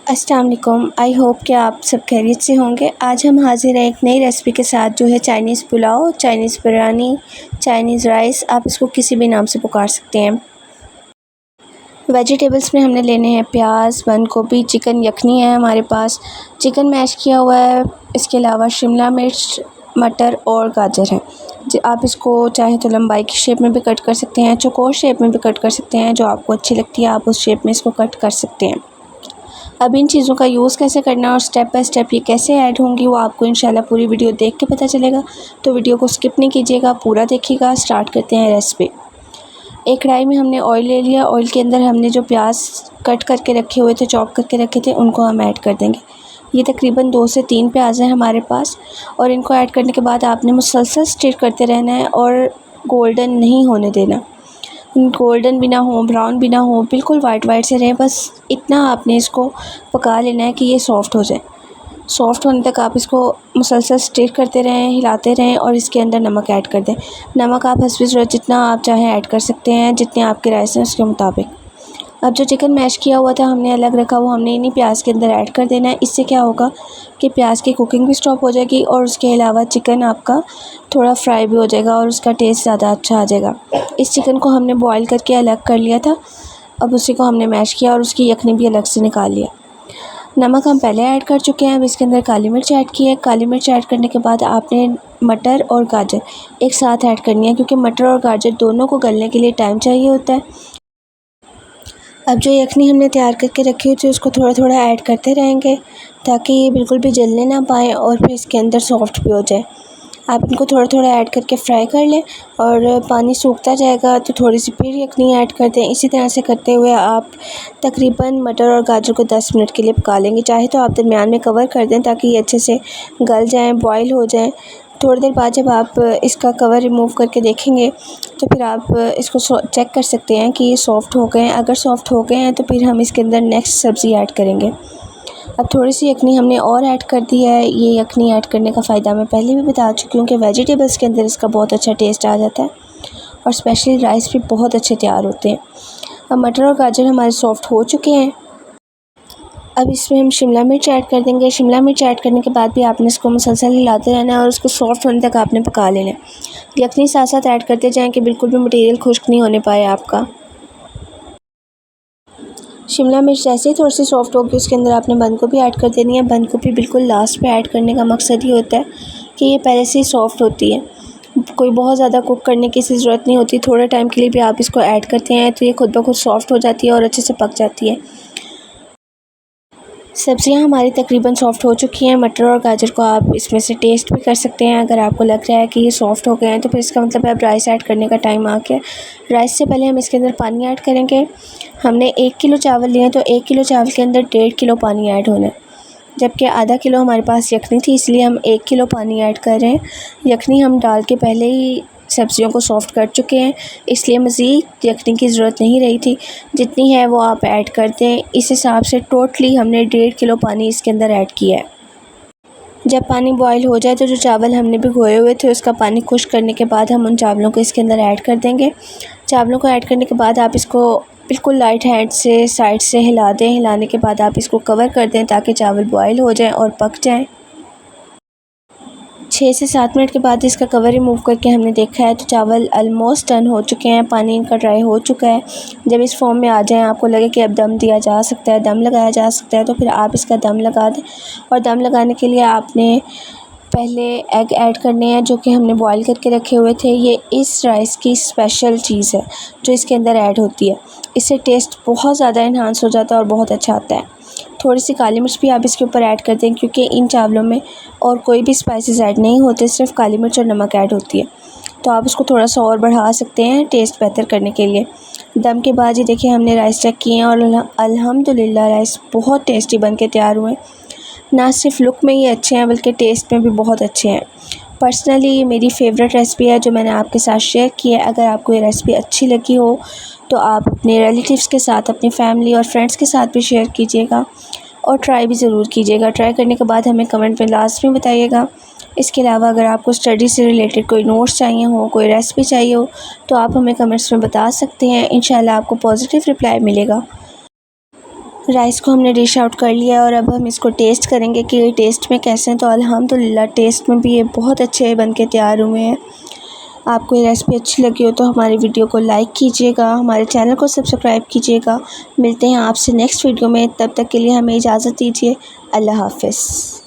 अस्सलाम वालेकुम। I hope कि आप सब खैरियत से होंगे। आज हम हाज़िर हैं एक नई रेसिपी के साथ, जो है Chinese pulao, Chinese biryani, Chinese rice, आप इसको किसी भी नाम से पुकार सकते हैं। वेजिटेबल्स में हमने लेने हैं प्याज, बंद गोभी, चिकन यखनी है हमारे पास, चिकन मैश किया हुआ है, इसके अलावा शिमला मिर्च, मटर और गाजर है। आप इसको चाहे तो लंबाई की शेप में भी कट कर सकते हैं, चौकोर शेप में भी कट कर सकते हैं, जो आपको अच्छी लगती है आप उस शेप में इसको कट कर सकते हैं। अब इन चीज़ों का यूज़ कैसे करना है और स्टेप बाय स्टेप ये कैसे ऐड होंगी, वो आपको इंशाल्लाह पूरी वीडियो देख के पता चलेगा। तो वीडियो को स्किप नहीं कीजिएगा, पूरा देखिएगा। स्टार्ट करते हैं रेसिपी। एक कढ़ाई में हमने ऑयल ले लिया। ऑयल के अंदर हमने जो प्याज कट करके रखे हुए थे, चॉप करके रखे थे, उनको हम ऐड कर देंगे। ये तकरीबन 2 से 3 प्याज हैं हमारे पास, और इनको ऐड करने के बाद आपने मुसलसल स्टिर करते रहना है और गोल्डन नहीं होने देना। गोल्डन भी ना हो, ब्राउन भी ना हो, बिल्कुल वाइट से रहे। बस इतना आपने इसको पका लेना है कि ये सॉफ़्ट हो जाए। सॉफ़्ट होने तक आप इसको मुसलसल स्टिर करते रहें, हिलाते रहें, और इसके अंदर नमक ऐड कर दें। नमक आप हस्बे ज़रूरत जितना आप चाहें ऐड कर सकते हैं, जितने आपके राइस हैं उसके मुताबिक। अब जो चिकन मैश किया हुआ था हमने अलग रखा, वो हमने इन्हीं प्याज के अंदर ऐड कर देना है। इससे क्या होगा कि प्याज की कुकिंग भी स्टॉप हो जाएगी, और उसके अलावा चिकन आपका थोड़ा फ्राई भी हो जाएगा और उसका टेस्ट ज़्यादा अच्छा आ जाएगा। इस चिकन को हमने बॉईल करके अलग कर लिया था। अब उसी को हमने मैश किया और उसकी यखनी भी अलग से निकाल लिया। नमक हम पहले ऐड कर चुके हैं। अब इसके अंदर काली मिर्च ऐड की है। काली मिर्च ऐड करने के बाद आपने मटर और गाजर एक साथ ऐड करनी है, क्योंकि मटर और गाजर दोनों को गलने के लिए टाइम चाहिए होता है। अब जो यखनी हमने तैयार करके रखी हुई थी, उसको थोड़ा थोड़ा ऐड करते रहेंगे, ताकि ये बिल्कुल भी जलने ना पाए और फिर इसके अंदर सॉफ्ट भी हो जाए। आप इनको थोड़ा थोड़ा ऐड करके फ्राई कर लें, और पानी सूखता जाएगा तो थोड़ी सी फिर यखनी ऐड कर दें। इसी तरह से करते हुए आप तकरीबन मटर और गाजर को 10 मिनट के लिए पका लेंगे। चाहे तो आप दरमियान में कवर कर दें, ताकि ये अच्छे से गल जाएँ, बॉयल हो जाएँ। थोड़ी देर बाद जब आप इसका कवर रिमूव करके देखेंगे, तो फिर आप इसको चेक कर सकते हैं कि ये सॉफ़्ट हो गए हैं। अगर सॉफ़्ट हो गए हैं तो फिर हम इसके अंदर नेक्स्ट सब्ज़ी ऐड करेंगे। अब थोड़ी सी यखनी हमने और ऐड कर दी है। ये यखनी ऐड करने का फ़ायदा मैं पहले भी बता चुकी हूँ कि वेजिटेबल्स के अंदर इसका बहुत अच्छा टेस्ट आ जाता है, और स्पेशली राइस भी बहुत अच्छे तैयार होते हैं। अब मटर और गाजर हमारे सॉफ़्ट हो चुके हैं। अब इसमें हम शिमला मिर्च ऐड कर देंगे। शिमला मिर्च ऐड करने के बाद भी आपने इसको मुसलसल हिलाते रहना है, और उसको सॉफ़्ट होने तक आपने पका लेना है। यखनी साथ साथ ऐड करते जाएं कि बिल्कुल भी मटेरियल खुश्क नहीं होने पाए आपका। शिमला मिर्च जैसे ही थोड़ी सी सॉफ़्ट होगी, उसके अंदर आपने बंद गोभी ऐड कर देनी है। बंद गोभी बिल्कुल लास्ट पे ऐड करने का मकसद ये होता है कि ये पहले से ही सॉफ़्ट होती है, कोई बहुत ज़्यादा कुक करने की ज़रूरत नहीं होती। थोड़े टाइम के लिए भी आप इसको ऐड करते हैं तो ये खुद ब खुद सॉफ़्ट हो जाती है और अच्छे से पक जाती है। सब्ज़ियाँ हमारी तकरीबन सॉफ़्ट हो चुकी हैं। मटर और गाजर को आप इसमें से टेस्ट भी कर सकते हैं। अगर आपको लग रहा है कि ये सॉफ़्ट हो गए हैं, तो फिर इसका मतलब है अब राइस ऐड करने का टाइम आ गया। राइस से पहले हम इसके अंदर पानी ऐड करेंगे। हमने 1 किलो चावल लिए हैं, तो 1 किलो चावल के अंदर 1.5 किलो पानी ऐड होना है, जबकि आधा किलो हमारे पास यखनी थी, इसलिए हम 1 किलो पानी ऐड कर रहे हैं। यखनी हम डाल के पहले ही सब्ज़ियों को सॉफ़्ट कर चुके हैं, इसलिए मज़ीद यखनी की ज़रूरत नहीं रही थी। जितनी है वो आप ऐड कर दें। इस हिसाब से टोटली हमने 1.5 किलो पानी इसके अंदर ऐड किया है। जब पानी बॉईल हो जाए, तो जो चावल हमने भिगोए हुए थे उसका पानी खुश्क करने के बाद हम उन चावलों को इसके अंदर ऐड कर देंगे। चावलों को ऐड करने के बाद आप इसको बिल्कुल लाइट हैंड से साइड से हिला दें। हिलाने के बाद आप इसको कवर कर दें, ताकि चावल बॉईल हो जाएँ और पक जाएँ। 6 से 7 मिनट के बाद इसका कवर रिमूव करके हमने देखा है तो चावल ऑलमोस्ट डन हो चुके हैं, पानी इनका ड्राई हो चुका है। जब इस फॉर्म में आ जाएं, आपको लगे कि अब दम दिया जा सकता है, दम लगाया जा सकता है, तो फिर आप इसका दम लगा दें। और दम लगाने के लिए आपने पहले एग ऐड करने हैं, जो कि हमने बॉईल करके रखे हुए थे। ये इस राइस की स्पेशल चीज़ है जो इसके अंदर ऐड होती है। इससे टेस्ट बहुत ज़्यादा इन्हांस हो जाता है और बहुत अच्छा आता है। थोड़ी सी काली मिर्च भी आप इसके ऊपर ऐड कर दें, क्योंकि इन चावलों में और कोई भी स्पाइसेस ऐड नहीं होते, सिर्फ काली मिर्च और नमक ऐड होती है। तो आप उसको थोड़ा सा और बढ़ा सकते हैं टेस्ट बेहतर करने के लिए। दम के बाद ये देखिए हमने राइस चेक किए हैं, और अल्हम्दुलिल्लाह राइस बहुत टेस्टी बन के तैयार हुए। ना सिर्फ लुक में ही अच्छे हैं, बल्कि टेस्ट में भी बहुत अच्छे हैं। पर्सनली ये मेरी फ़ेवरेट रेसिपी है जो मैंने आपके साथ शेयर की है। अगर आपको ये रेसिपी अच्छी लगी हो तो आप अपने रिलेटिव्स के साथ, अपनी फैमिली और फ्रेंड्स के साथ भी शेयर कीजिएगा, और ट्राई भी ज़रूर कीजिएगा। ट्राई करने के बाद हमें कमेंट में लास्ट में बताइएगा। इसके अलावा अगर आपको स्टडी से रिलेटेड कोई नोट्स चाहिए हो, कोई रेसिपी चाहिए हो, तो आप हमें कमेंट्स में बता सकते हैं। इंशाल्लाह आपको पॉजिटिव रिप्लाई मिलेगा। राइस को हमने डिश आउट कर लिया और अब हम इसको टेस्ट करेंगे कि ये टेस्ट में कैसे हैं। तो अल्हम्दुलिल्लाह टेस्ट में भी ये बहुत अच्छे बन के तैयार हुए हैं। आपको ये रेसिपी अच्छी लगी हो तो हमारी वीडियो को लाइक कीजिएगा, हमारे चैनल को सब्सक्राइब कीजिएगा। मिलते हैं आपसे नेक्स्ट वीडियो में, तब तक के लिए हमें इजाज़त दीजिए। अल्लाह हाफ़िज़।